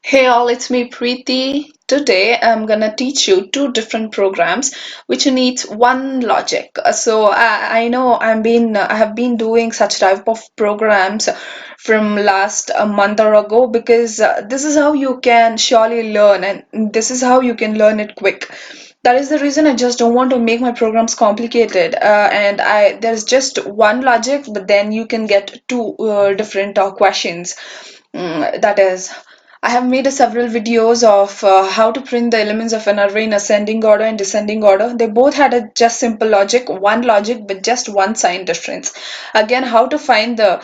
Hey all, it's me Preeti. Today I'm gonna teach you two different programs which needs one logic. I know I have been doing such type of programs from last a month or ago because this is how you can surely learn and this is how you can learn it quick. That is the reason I just don't want to make my programs complicated. And I there's just one logic, but then you can get two different questions. That is, I have made several videos of how to print the elements of an array in ascending order and descending order. They both had a just simple logic, one logic with just one sign difference. Again, how to find the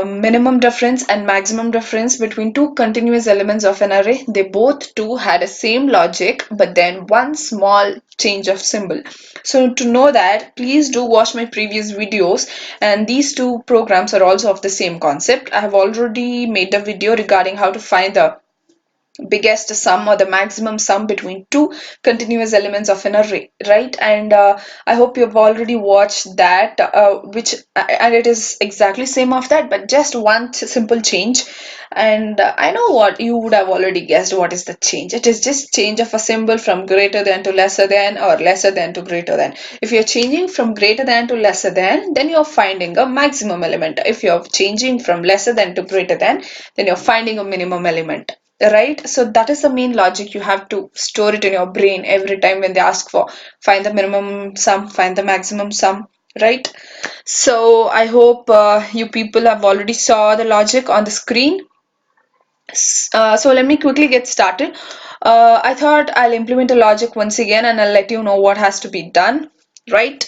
minimum difference and maximum difference between two continuous elements of an array. They both two had a same logic, but then one small change of symbol. So to know that, please do watch my previous videos, and these two programs are also of the same concept. I have already made a video regarding how to find the biggest sum or the maximum sum between two continuous elements of an array, right? And I hope you've already watched that, which and it is exactly same of that, but just one simple change. And I know what you would have already guessed. What is the change? It is just change of a symbol from greater than to lesser than, or lesser than to greater than. If you're changing from greater than to lesser than, then you're finding a maximum element. If you're changing from lesser than to greater than, then you're finding a minimum element, right? So that is the main logic. You have to store it in your brain every time when they ask for find the minimum sum, find the maximum sum, right? So I hope you people have already saw the logic on the screen. So let me quickly get started. I thought I'll implement a logic once again and I'll let you know what has to be done, right?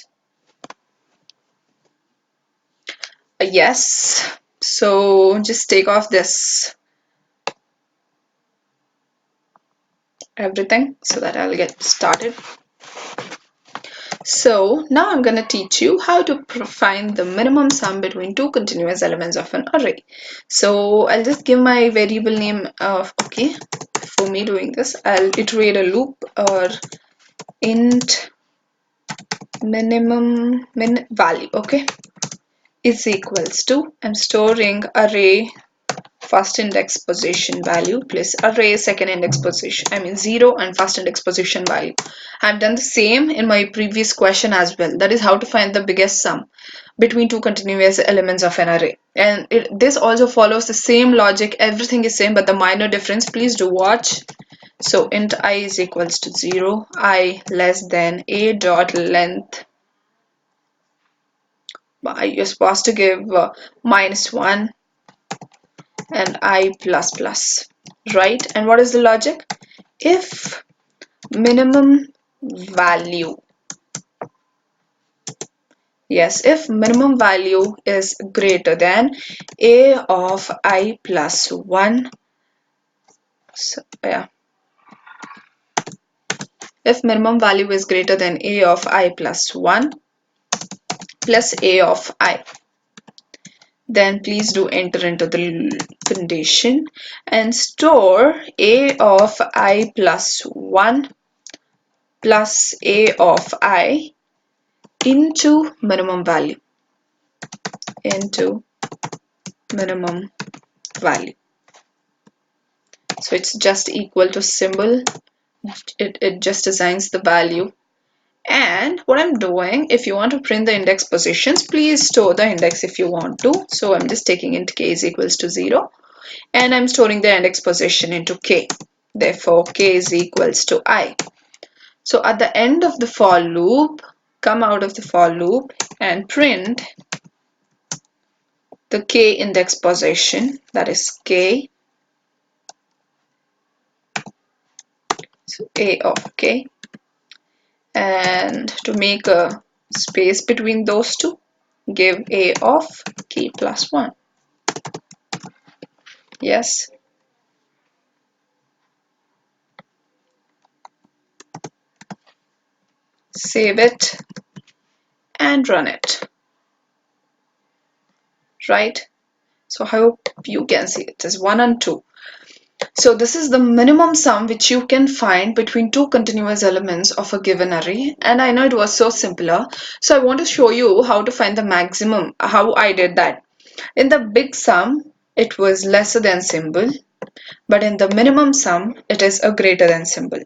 Yes. So just take off this everything so that I'll get started. So now I'm going to teach you how to find the minimum sum between two continuous elements of an array. So I'll just give my variable name of, okay, for me doing this, I'll iterate a loop or int minimum min value, okay, is equals to, I'm storing array first index position value plus array second index position, I mean 0 and first index position value. I've done the same in my previous question as well. That is how to find the biggest sum between two continuous elements of an array. And this also follows the same logic. Everything is same, but the minor difference, please do watch. So int I is equals to 0, I less than a dot length. You're supposed to give -1 and I plus plus, right? And what is the logic? If minimum value, yes, if minimum value is greater than a of I plus 1, so yeah, if minimum value is greater than a of I plus 1 plus a of I, then please do enter into the condition and store a of I plus 1 plus a of I into minimum value, into minimum value. So it's just equal to symbol. It just assigns the value. And what I'm doing, if you want to print the index positions, please store the index if you want to. So I'm just taking int k is equals to 0 and I'm storing the index position into k. Therefore, k is equals to I. So at the end of the for loop, come out of the for loop and print the k index position, that is k, so a of k, and to make a space between those two, give a of k plus 1. Yes, save it and run it, right? So I hope you can see it is 1 and 2. So this is the minimum sum which you can find between two continuous elements of a given array. And I know it was so simpler. So I want to show you how to find the maximum, how I did that. In the big sum, it was lesser than symbol. But in the minimum sum, it is a greater than symbol.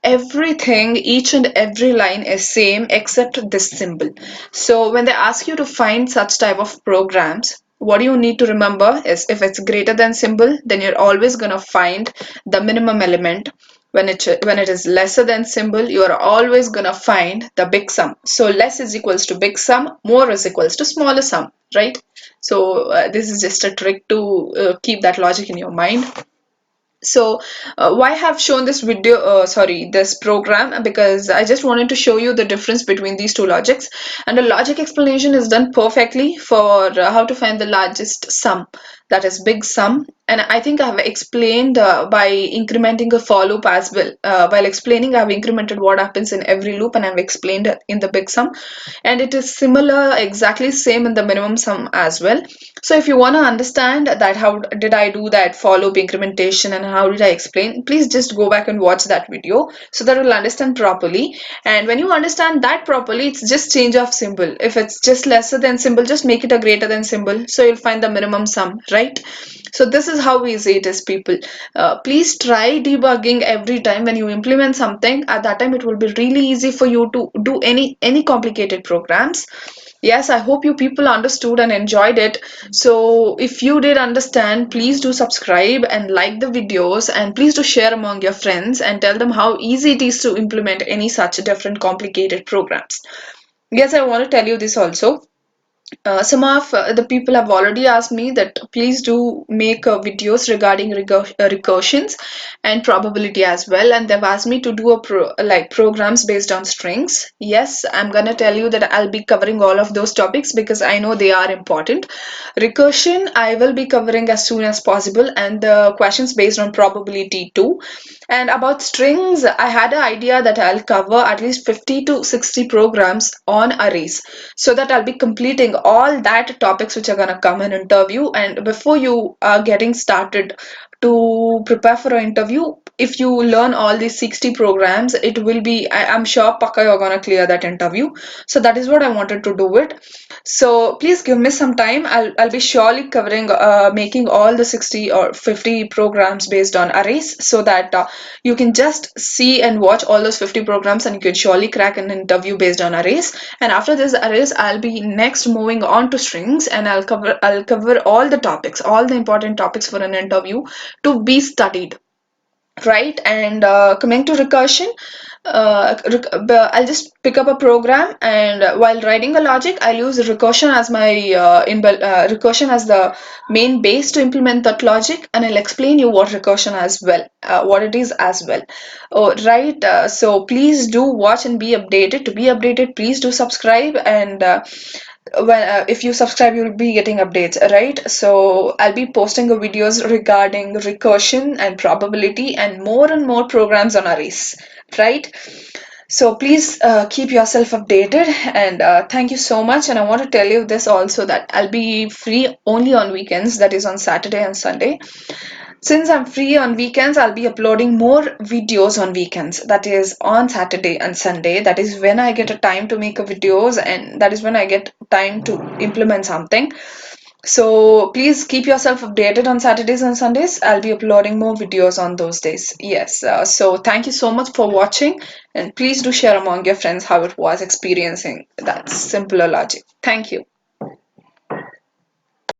Everything, each and every line is same except this symbol. So when they ask you to find such type of programs, what you need to remember is if it's greater than symbol, then you're always going to find the minimum element. When it is lesser than symbol, you are always going to find the big sum. So less is equals to big sum, more is equals to smaller sum, right? So this is just a trick to keep that logic in your mind. So why I have shown this video, this program, because I just wanted to show you the difference between these two logics, and the logic explanation is done perfectly for how to find the largest sum, that is big sum. And I think I have explained by incrementing a for loop as well. While explaining, I have incremented what happens in every loop, and I've explained it in the big sum, and it is similar, exactly same in the minimum sum as well. So if you want to understand that how did I do that for loop incrementation and how did I explain, please just go back and watch that video so that you'll understand properly. And when you understand that properly, it's just change of symbol. If it's just lesser than symbol, just make it a greater than symbol, so you'll find the minimum sum, right? So this is how easy it is, people. Please try debugging every time when you implement something. At that time, it will be really easy for you to do any complicated programs. Yes, I hope you people understood and enjoyed it. So if you did understand, please do subscribe and like the videos, and please do share among your friends and tell them how easy it is to implement any such different complicated programs. Yes, I want to tell you this also. Some of the people have already asked me that please do make videos regarding recursions and probability as well, and they've asked me to do like programs based on strings. Yes, I'm gonna tell you that I'll be covering all of those topics because I know they are important. Recursion I will be covering as soon as possible, and the questions based on probability too. And about strings, I had an idea that I'll cover at least 50 to 60 programs on arrays, so that I'll be completing all that topics which are gonna come in interview. And before you are getting started to prepare for an interview, if you learn all these 60 programs, it will be, I'm sure Paka you're gonna clear that interview. So that is what I wanted to do it. So please give me some time. I'll be surely covering making all the 60 or 50 programs based on arrays, so that you can just see and watch all those 50 programs and you can surely crack an interview based on arrays. And after this arrays, I'll be next moving on to strings, and I'll cover all the topics, all the important topics for an interview to be studied, right? And coming to recursion, I'll just pick up a program, and while writing a logic, I'll use recursion as my recursion as the main base to implement that logic, and I'll explain you what recursion as well, what it is as well. Oh, right. So please do watch and be updated. To be updated, please do subscribe, and when if you subscribe, you'll be getting updates, right? So I'll be posting videos regarding recursion and probability and more programs on arrays, right? So please keep yourself updated, and thank you so much. And I want to tell you this also, that I'll be free only on weekends, that is on Saturday and Sunday. Since I'm free on weekends, I'll be uploading more videos on weekends. That is on Saturday and Sunday. That is when I get a time to make a videos, and that is when I get time to implement something. So please keep yourself updated on Saturdays and Sundays. I'll be uploading more videos on those days. Yes. So thank you so much for watching, and please do share among your friends how it was experiencing that simpler logic. Thank you.